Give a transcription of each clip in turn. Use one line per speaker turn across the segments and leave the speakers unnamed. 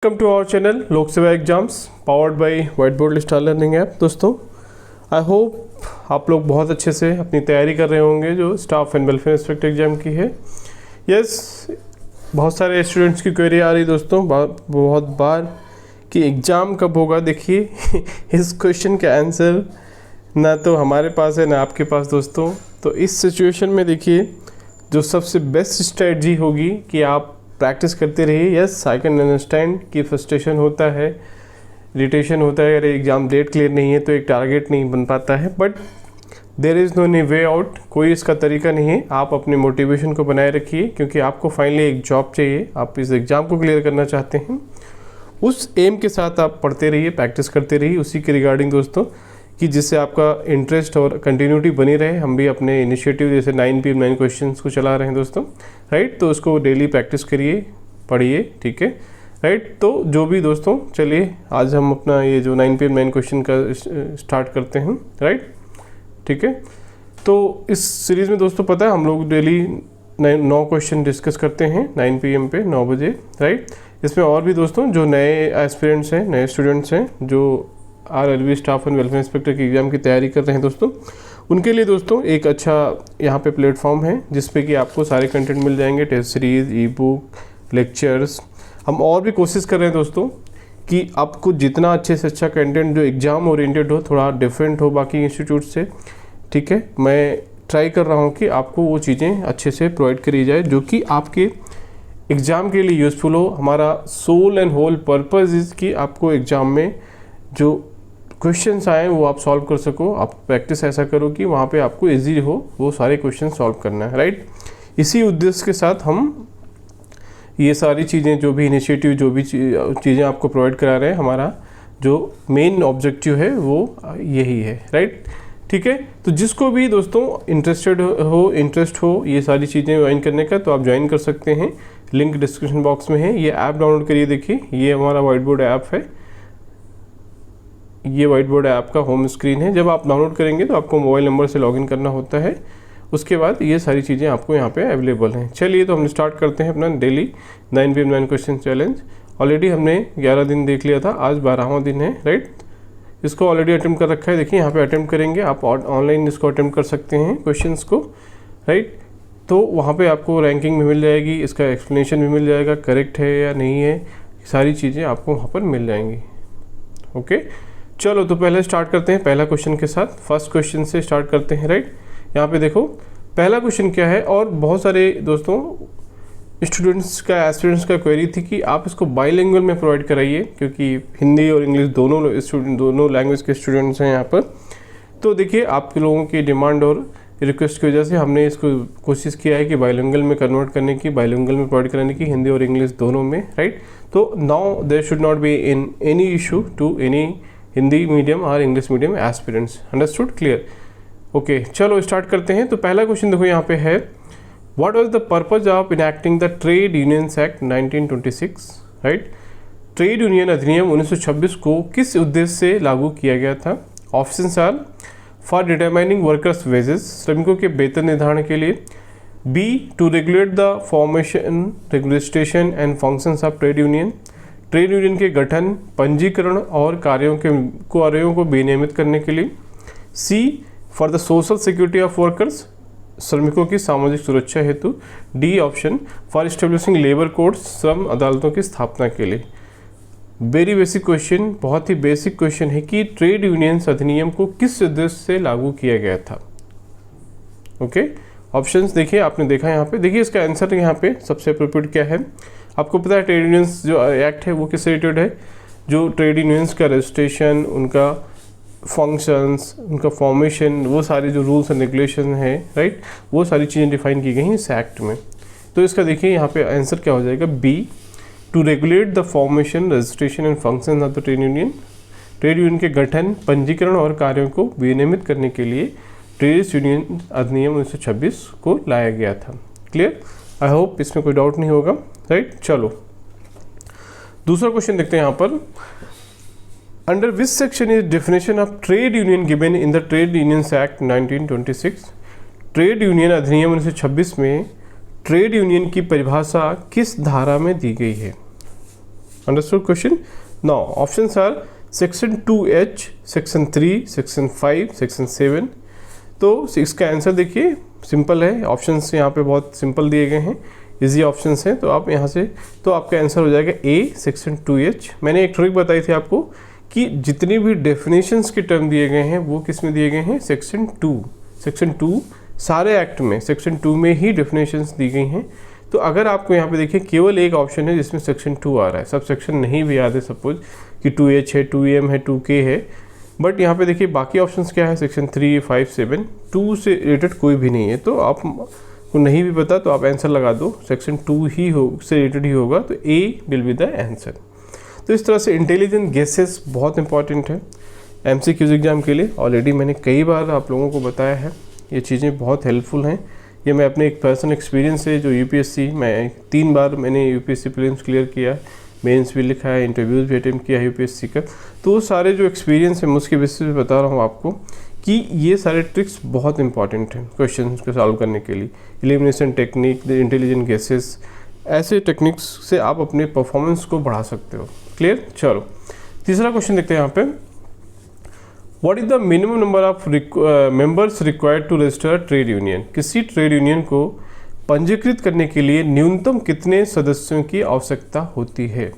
Welcome to our channel लोक सेवा exams powered by white board star learning app. दोस्तों I hope आप लोग बहुत अच्छे से अपनी तैयारी कर रहे होंगे जो staff and welfare inspector exam की है। यस, बहुत सारे स्टूडेंट्स की क्वेरी आ रही दोस्तों बहुत बार कि एग्ज़ाम कब होगा। देखिए इस क्वेश्चन का आंसर ना तो हमारे पास है ना आपके पास दोस्तों। तो इस सिचुएशन में देखिए जो सबसे बेस्ट स्ट्रेटजी होगी कि आप प्रैक्टिस करते रहिए। यस, आई कैन अंडरस्टैंड कि फ्रस्ट्रेशन होता है, इरिटेशन होता है, अरे एग्ज़ाम डेट क्लियर नहीं है तो एक टारगेट नहीं बन पाता है, but there is no any way out. कोई इसका तरीका नहीं है। आप अपने मोटिवेशन को बनाए रखिए क्योंकि आपको फाइनली एक जॉब चाहिए, आप इस एग्ज़ाम को क्लियर करना चाहते हैं। उस एम के साथ आप पढ़ते रहिए, प्रैक्टिस करते रहिए उसी के रिगार्डिंग दोस्तों, कि जिससे आपका इंटरेस्ट और कंटिन्यूटी बनी रहे। हम भी अपने इनिशिएटिव जैसे 9 PM 9 क्वेश्चंस को चला रहे हैं दोस्तों, राइट। तो उसको डेली प्रैक्टिस करिए, पढ़िए, ठीक है, राइट। तो जो भी दोस्तों, चलिए आज हम अपना ये जो 9 PM 9 क्वेश्चन का स्टार्ट करते हैं, राइट, ठीक है। तो इस सीरीज़ में दोस्तों पता है हम लोग डेली 9 क्वेश्चन डिस्कस करते हैं 9 PM पे 9 बजे, राइट। इसमें और भी दोस्तों जो नए एस्पिरेंट्स हैं, नए स्टूडेंट्स हैं जो RLB staff and welfare inspector की एग्ज़ाम की तैयारी कर रहे हैं दोस्तों, उनके लिए दोस्तों एक अच्छा यहाँ पे प्लेटफॉर्म है जिसपे कि आपको सारे कंटेंट मिल जाएंगे, test series, e book, lectures. हम और भी कोशिश कर रहे हैं दोस्तों कि आपको जितना अच्छे से अच्छा कंटेंट जो एग्ज़ाम ओरिएंटेड हो, थोड़ा डिफरेंट हो बाकी इंस्टीट्यूट से, ठीक है। मैं ट्राई कर रहा हूँ कि आपको वो चीज़ें अच्छे से प्रोवाइड करी जाए जो कि आपके एग्ज़ाम के लिए यूज़फुल हो। हमारा sole and whole purpose is कि आपको एग्ज़ाम में जो क्वेश्चंस आए वो आप सॉल्व कर सको। आप प्रैक्टिस ऐसा करो कि वहाँ पे आपको इजी हो वो सारे क्वेश्चन सॉल्व करना है, राइट। इसी उद्देश्य के साथ हम ये सारी चीज़ें, जो भी इनिशिएटिव, जो भी चीज़ें आपको प्रोवाइड करा रहे हैं, हमारा जो मेन ऑब्जेक्टिव है वो यही है, राइट, ठीक है। तो जिसको भी दोस्तों इंटरेस्ट हो ये सारी चीज़ें ज्वाइन करने का, तो आप ज्वाइन कर सकते हैं। लिंक डिस्क्रिप्शन बॉक्स में है। ये ऐप डाउनलोड करिए। देखिए ये हमारा व्हाइट बोर्ड ऐप है। ये व्हाइट बोर्ड ऐप का होम स्क्रीन है। जब आप डाउनलोड करेंगे तो आपको मोबाइल नंबर से लॉगिन करना होता है। उसके बाद ये सारी चीज़ें आपको यहाँ पे अवेलेबल हैं। चलिए तो हम स्टार्ट करते हैं अपना daily 9 PM 9 question challenge. Already हमने 11 दिन देख लिया था, आज 12वां दिन है, राइट। इसको ऑलरेडी अटेम्प्ट कर रखा है। देखिए यहाँ पे अटेम्प्ट करेंगे आप, ऑनलाइन इसको अटेम्प्ट कर सकते हैं क्वेश्चंस को, राइट। तो वहाँ पे आपको रैंकिंग भी मिल जाएगी, इसका एक्सप्लेनेशन भी मिल जाएगा, करेक्ट है या नहीं है, सारी चीज़ें आपको वहाँ पर मिल जाएंगी। ओके, चलो तो पहले स्टार्ट करते हैं पहला क्वेश्चन के साथ। फर्स्ट क्वेश्चन से स्टार्ट करते हैं, राइट। यहाँ पे देखो पहला क्वेश्चन क्या है। और बहुत सारे दोस्तों स्टूडेंट्स का, एस्पिरेंट्स का क्वेरी थी कि आप इसको बाइलिंगुअल में प्रोवाइड कराइए क्योंकि हिंदी और इंग्लिश दोनों लैंग्वेज के स्टूडेंट्स हैं यहाँ पर। तो देखिए आप लोगों की डिमांड और रिक्वेस्ट की वजह से हमने इसको कोशिश किया है कि बाइलिंगुअल में कन्वर्ट करने की, बाइलिंगुअल में प्रोवाइड कराने की, हिंदी और इंग्लिश दोनों में, राइट। तो now there should not be in any issue to any Hindi medium और English medium aspirants. Understood, clear. Okay, चलो स्टार्ट करते हैं। तो पहला क्वेश्चन देखो यहाँ पे है, what was the purpose of enacting the trade unions act 1926, right. Trade union अधिनियम 1926 को किस उद्देश्य से लागू किया गया था? Options are for determining workers wages, श्रमिकों के वेतन निर्धारण के लिए। B, to regulate the formation, registration and functions of trade union, trade union के गठन, पंजीकरण और कार्यों को विनियमित करने के लिए। C, for the social security of workers, श्रमिकों की सामाजिक सुरक्षा हेतु। D option, for establishing labour courts, श्रम अदालतों की स्थापना के लिए। वेरी बेसिक क्वेश्चन, बहुत ही बेसिक क्वेश्चन है कि ट्रेड यूनियंस अधिनियम को किस उद्देश्य से लागू किया गया था। ओके, ऑप्शंस देखिए, आपने देखा यहाँ पे। देखिए इसका आंसर यहाँ पे सबसे अप्रोप्रिएट क्या है, आपको पता है ट्रेड यूनियंस जो एक्ट है वो किससे रिलेटेड है? जो ट्रेड यूनियंस का रजिस्ट्रेशन, उनका फंक्शंस, उनका फॉर्मेशन, वो सारे जो रूल्स एंड रेगुलेशन है, राइट, वो सारी चीज़ें डिफाइन की गई हैं इस एक्ट में। तो इसका देखिए यहाँ पे आंसर क्या हो जाएगा, B, to regulate the formation, registration and function of the trade union, trade union के गठन, पंजीकरण और कार्यों को विनियमित करने के लिए ट्रेड यूनियन अधिनियम 1926 को लाया गया था। क्लियर, आई होप इसमें कोई डाउट नहीं होगा, राइट। चलो दूसरा क्वेश्चन देखते हैं यहाँ पर, under which section is definition of trade union given in the trade unions act 1926, trade union अधिनियम 1926 में ट्रेड यूनियन की परिभाषा किस धारा में दी गई है? Understood question. Now options are section 2H, section 3, section 5, section 7। तो इसका आंसर देखिए सिंपल है, ऑप्शंस यहाँ पे बहुत सिंपल दिए गए हैं, इजी ऑप्शंस हैं, तो आप यहाँ से तो आपका आंसर हो जाएगा ए सेक्शन 2H। मैंने एक ट्रिक बताई थी आपको कि जितनी भी डेफिनेशंस के टर्म दिए गए हैं वो किस में दिए गए हैं, सेक्शन 2। सेक्शन 2 सारे एक्ट में सेक्शन 2 में ही डेफिनेशंस दी गई हैं। तो अगर आपको यहाँ पे देखिए केवल एक ऑप्शन है जिसमें सेक्शन 2 आ रहा है, सब सेक्शन नहीं भी याद है, सपोज कि 2H है, 2M है, 2K है, बट यहाँ पे देखिए बाकी ऑप्शंस क्या है, सेक्शन 3, 5, 7, 2 से रिलेटेड कोई भी नहीं है। तो आप को नहीं भी पता तो आप आंसर लगा दो, सेक्शन 2 ही हो से रिलेटेड ही होगा, तो ए विल बी द आंसर। तो इस तरह से इंटेलिजेंट गेसेस बहुत इंपॉर्टेंट है MCQs एग्जाम के लिए। ऑलरेडी मैंने कई बार आप लोगों को बताया है, ये चीज़ें बहुत हेल्पफुल हैं। ये मैं अपने एक पर्सनल एक्सपीरियंस से जो UPSC मैं 3 बार मैंने UPSC प्रीलिम्स क्लियर किया, मेंस भी लिखा है, इंटरव्यूज़ भी अटेम्प्ट किया है UPSC का, तो वो सारे जो एक्सपीरियंस है उसके बेसिस पे बता रहा हूँ आपको कि ये सारे ट्रिक्स बहुत इंपॉर्टेंट हैं क्वेश्चन को सॉल्व करने के लिए। एलिमिनेशन टेक्निक, इंटेलिजेंट गेसेस, ऐसे टेक्निक्स से आप अपने परफॉर्मेंस को बढ़ा सकते हो। क्लियर। चलो तीसरा क्वेश्चन देखते हैं यहाँ पे, what is the minimum number of members required to register trade union. किसी ट्रेड यूनियन को पंजीकृत करने के लिए न्यूनतम कितने सदस्यों की आवश्यकता होती है।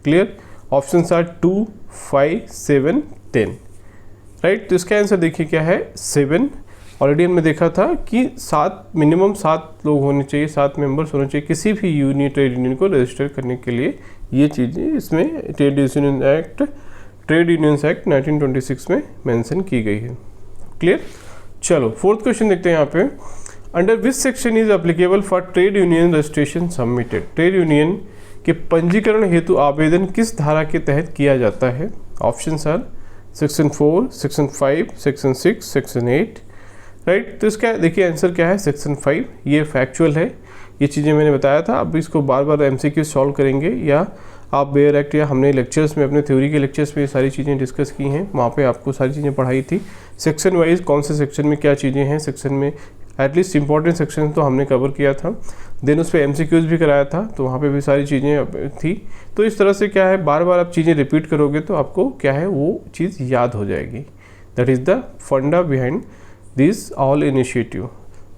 क्लियर। Options are 2, 5, 7, 10। राइट। तो इसका आंसर देखिए क्या है, 7। ऑलरेडी हमने देखा था कि 7 मिनिमम 7 लोग होने चाहिए, 7 मेंबर्स होने चाहिए किसी भी ट्रेड यूनियन को रजिस्टर करने के लिए। ये चीज़ें इसमें ट्रेड यूनियंस एक्ट 1926 में मेंशन की गई है। क्लियर। चलो फोर्थ क्वेश्चन देखते हैं यहाँ पे, under which section is applicable for trade union registration submitted. Trade union के पंजीकरण हेतु आवेदन किस धारा के तहत किया जाता है। Options are section 4, section 5, section 6, section 8। Right. तो इसका देखिए आंसर क्या है, सेक्शन 5। ये फैक्चुअल है, ये चीज़ें मैंने बताया था। अब इसको बार बार MCQ सॉल्व करेंगे, या आप बेयर एक्ट, या हमने लेक्चर्स में अपने थ्योरी के लेक्चर्स में ये सारी चीज़ें डिस्कस की हैं, वहाँ पे आपको सारी चीज़ें पढ़ाई थी। सेक्शन वाइज कौन से सेक्शन में क्या चीज़ें हैं, सेक्शन में एटलीस्ट इंपॉर्टेंट सेक्शन तो हमने कवर किया था, देन उस पर MCQs भी कराया था, तो वहाँ पे भी सारी चीज़ें थी। तो इस तरह से क्या है, बार बार आप चीज़ें रिपीट करोगे तो आपको क्या है वो चीज़ याद हो जाएगी। दैट इज़ द फंडा बिहाइंड दिस ऑल इनिशिएटिव।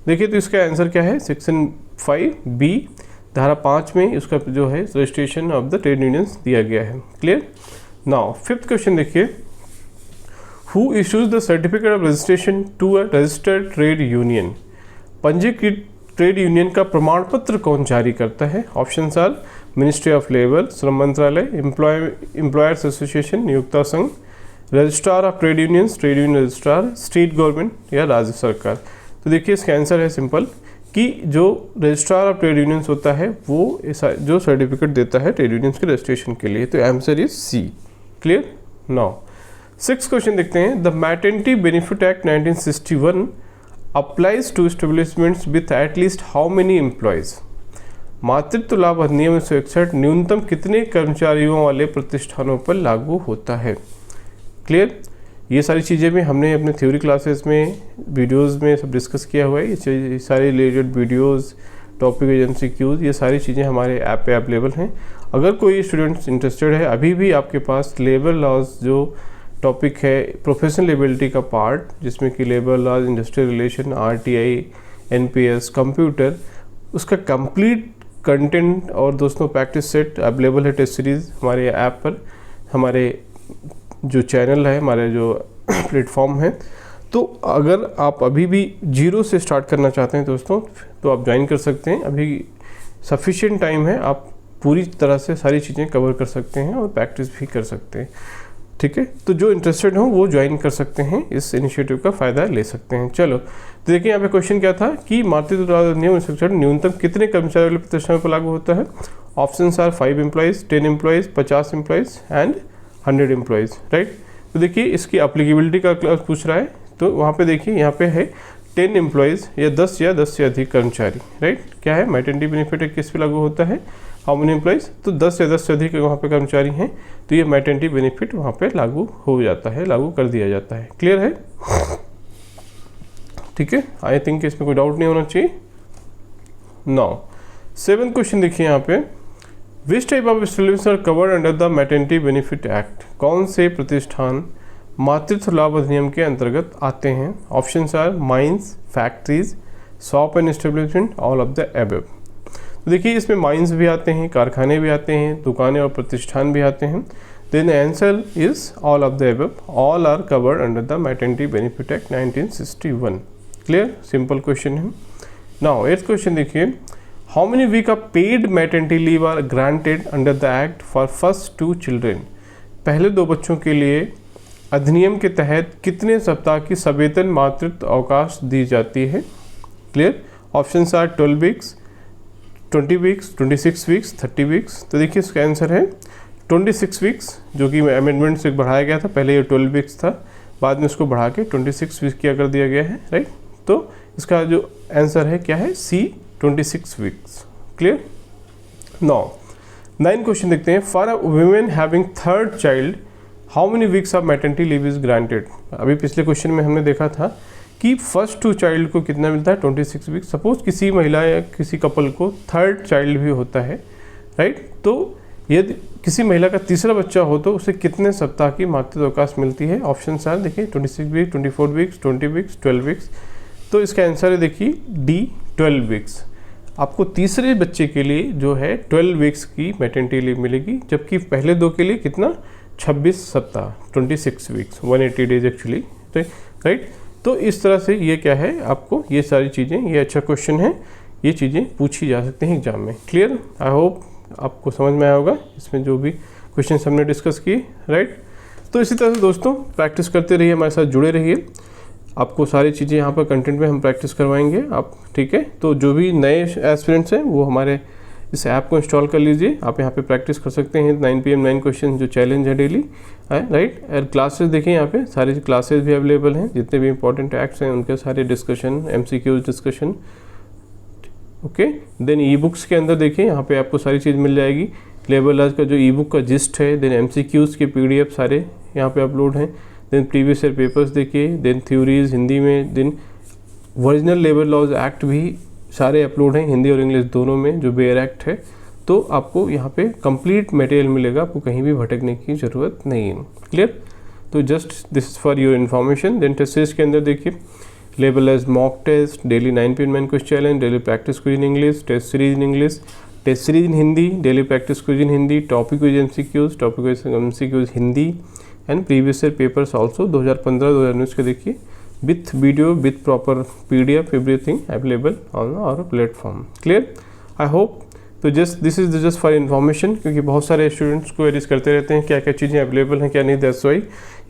देखिए तो इसका आंसर क्या है, सेक्शन 5B धारा 5 में उसका जो है registration of the trade unions दिया गया है। क्लियर। नाउ फिफ्थ क्वेश्चन देखिए, who issues the certificate of registration to a registered trade union. पंजीकृत ट्रेड यूनियन का प्रमाण पत्र कौन जारी करता है। Options are ministry of labour, श्रम मंत्रालय, एम्प्लॉयर्स एसोसिएशन, नियोक्ता संघ, registrar of trade unions, trade union registrar, state government या राज्य सरकार। तो देखिए इसका आंसर है सिंपल कि जो रजिस्ट्रार ऑफ ट्रेड यूनियंस होता है वो जो सर्टिफिकेट देता है ट्रेड यूनियंस के रजिस्ट्रेशन के लिए। तो answer is C. Clear. Now six question देखते हैं, the maternity benefit act 1961 applies to establishments with at least how many employees. मातृत्व लाभ अधिनियम 1961 न्यूनतम कितने कर्मचारियों वाले प्रतिष्ठानों पर लागू होता है। क्लियर। ये सारी चीज़ें भी हमने अपने थ्योरी क्लासेस में वीडियोस में सब डिस्कस किया हुआ है। ये सारे रिलेटेड वीडियोस, टॉपिक MCQs, ये सारी चीज़ें हमारे ऐप पे अवेलेबल हैं। अगर कोई स्टूडेंट्स इंटरेस्टेड है, अभी भी आपके पास लेबर लॉज जो टॉपिक है, प्रोफेशनल एबिलिटी का पार्ट, जिसमें कि labour laws, industrial relation, RTI, NPS, computer, उसका कंप्लीट कंटेंट और दोस्तों प्रैक्टिस सेट अवेलेबल है टेस्ट सीरीज़ हमारे ऐप पर, हमारे जो चैनल है, हमारे जो प्लेटफॉर्म है। तो अगर आप अभी भी जीरो से स्टार्ट करना चाहते हैं दोस्तों, तो आप ज्वाइन कर सकते हैं। अभी सफिशिएंट टाइम है, आप पूरी तरह से सारी चीज़ें कवर कर सकते हैं और प्रैक्टिस भी कर सकते हैं। ठीक है। तो जो इंटरेस्टेड हो वो ज्वाइन कर सकते हैं, इस इनिशिएटिव का फ़ायदा ले सकते हैं। चलो तो देखिए यहाँ पे क्वेश्चन क्या था कि मातृत्व लाभ अधिनियम 1961 न्यूनतम कितने कर्मचारी वाले प्रतिष्ठान पर लागू होता है। Options are 5 employees, 10 employees, 50 employees and 100 employees. Right. तो देखिए इसकी एप्लीकेबिलिटी का क्लास पूछ रहा है, तो वहाँ पे देखिए यहाँ पे है 10 एम्प्लॉयज़ या 10 से अधिक कर्मचारी। राइट। क्या है, मैटरनिटी बेनिफिट किस पे लागू होता है, हाउ मेनी एम्प्लॉयज़, तो 10 से अधिक वहाँ पे कर्मचारी हैं, तो ये मैटरनिटी बेनिफिट वहाँ पे लागू हो जाता है, लागू कर दिया जाता है। क्लियर है। ठीक है। आई थिंक इसमें कोई डाउट नहीं होना चाहिए। नाउ 7th क्वेश्चन देखिए यहाँ पे, which type of establishments are covered under the maternity benefit act, कौन से प्रतिष्ठान मातृत्व लाभ अधिनियम के अंतर्गत आते हैं? Options are mines, factories, shop and establishment, all of the above. तो देखिए इसमें माइंस भी आते हैं, कारखाने भी आते हैं, दुकानें और प्रतिष्ठान भी आते हैं। Then answer is all of the above, all are covered under the maternity benefit act 1961। Clear, simple question है। नाउ 8th क्वेश्चन देखिए, how many week of paid maternity leave are granted under the act for first 2 children, पहले 2 बच्चों के लिए अधिनियम के तहत कितने सप्ताह की सवेतन मातृत्व अवकाश दी जाती है? Clear, options are 12 weeks, 20 weeks, 26 weeks, 30 weeks. तो देखिए इसका आंसर है 26 वीक्स, जो कि अमेंडमेंट से बढ़ाया गया था। पहले ये 12 वीक्स था, बाद में उसको बढ़ा के 26 वीक्स किया कर दिया गया है, राइट। तो इसका जो आंसर है क्या है? सी, 26 वीक्स। क्लियर। नाउ 9 क्वेश्चन देखते हैं, for a women having 3rd child how many weeks of maternity leave is granted. अभी पिछले क्वेश्चन में हमने देखा था कि फर्स्ट 2 चाइल्ड को कितना मिलता है? 26 वीक्स। सपोज किसी महिला या किसी कपल को 3rd चाइल्ड भी होता है, राइट। तो यदि किसी महिला का तीसरा बच्चा हो तो उसे कितने सप्ताह की मातृत्व अवकाश मिलती है? ऑप्शन आर देखिए 26 वीक्स, 24 वीक्स, 20 वीक्स, 12 वीक्स। तो इसका आंसर है देखिए डी, 12 वीक्स। आपको तीसरे बच्चे के लिए जो है 12 वीक्स की मैटरनिटी लीव मिलेगी, जबकि पहले 2 के लिए कितना? 26 सप्ताह, 26 वीक्स, 180 डेज एक्चुअली, राइट। तो इस तरह से ये क्या है, आपको ये सारी चीज़ें, ये अच्छा क्वेश्चन है, ये चीज़ें पूछी जा सकती हैं एग्जाम में। क्लियर, आई होप आपको समझ में आया होगा इसमें जो भी क्वेश्चन हमने डिस्कस किए, राइट। तो इसी तरह से दोस्तों प्रैक्टिस करते रहिए, हमारे साथ जुड़े रहिए। आपको सारी चीज़ें यहाँ पर कंटेंट में हम प्रैक्टिस करवाएंगे आप, ठीक है। तो जो भी नए एस्पिरेंट्स हैं वो हमारे इस ऐप को इंस्टॉल कर लीजिए, आप यहाँ पे प्रैक्टिस कर सकते हैं। 9 PM 9 क्वेश्चन जो चैलेंज है डेली, राइट। और क्लासेस देखिए यहाँ पे सारी क्लासेस भी अवेलेबल हैं, जितने भी इंपॉर्टेंट एक्ट्स हैं उनके सारे discussion, MCQs discussion, okay. Then e books के अंदर देखिए यहाँ पे आपको सारी चीज़ मिल जाएगी। लेबर लॉज का जो ई बुक का जिस्ट है, देन MCQs के PDF सारे यहाँ पे अपलोड हैं। देन प्रीवियस ईयर पेपर्स देखिए, देन थ्योरीज हिंदी में, then original labour laws act भी सारे अपलोड हैं हिंदी और इंग्लिश दोनों में, जो बेयर एक्ट है। तो आपको यहाँ पे कंप्लीट मटेरियल मिलेगा, आपको कहीं भी भटकने की ज़रूरत नहीं है। क्लियर। तो just this is for your information. Then test series के अंदर देखिए labour laws mock test, daily 9 PM 9 question challenge, daily practice quiz in English, test series in English, test series in Hindi, daily practice quiz in Hindi, topic quiz MCQs, topic quiz MCQs Hindi, and previous year papers also 2015-2019 के देखिए, with video, with proper PDF, everything available on our platform. Clear, I hope. तो this is just for information, क्योंकि बहुत सारे students को एरिज करते रहते हैं क्या क्या चीज़ें अवेलेबल हैं क्या नहीं, दैट्स वाई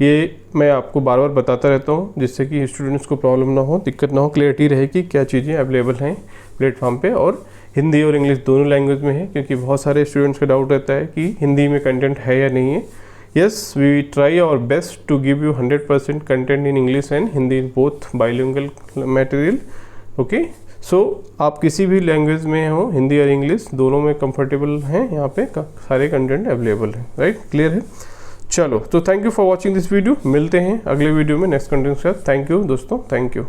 ये मैं आपको बार बार बताता रहता हूँ, जिससे कि स्टूडेंट्स को प्रॉब्लम ना हो, दिक्कत ना हो, क्लियरिटी रहे कि क्या चीज़ें अवेलेबल हैं प्लेटफॉर्म पे, और हिंदी और इंग्लिश दोनों लैंग्वेज में है। क्योंकि बहुत सारे स्टूडेंट्स का डाउट रहता है कि हिंदी में कंटेंट है या नहीं है। Yes, we try our best to give you 100% content in English and Hindi, both bilingual material. Okay, so आप किसी भी लैंग्वेज में हो, हिंदी और इंग्लिश दोनों में कंफर्टेबल हैं, यहाँ पे सारे कंटेंट अवेलेबल हैं, राइट। क्लियर है। चलो, तो thank you for watching this video. मिलते हैं अगले वीडियो में नेक्स्ट कंटेंट के साथ। थैंक यू दोस्तों, थैंक यू।